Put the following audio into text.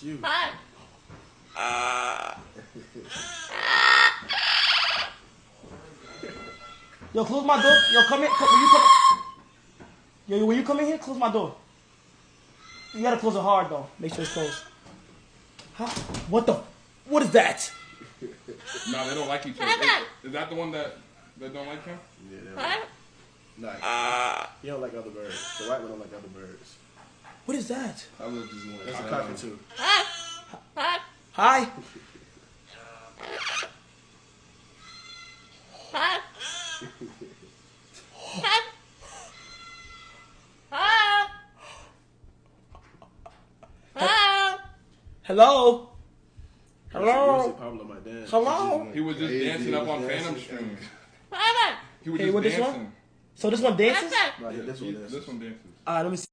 It's you. Yo, close my door. Yo, come in. When you come. Yo, when you come in here, close my door. You gotta close it hard though. Make sure it's closed. Huh? What the? What is that? No, they don't like each other. Is that the one that don't like him? Yeah, they don't. Nice. He don't like other birds. The white one don't like other birds. What is that? I was just one. That's a cockatoo. Hi. Hello. Hello. Pablo, my dad. Hello. He was just dancing up on Phantom Stream. He was Hey, just what this dancing. one? So this one dances? Right, this one is. This one dances. Alright, let me see.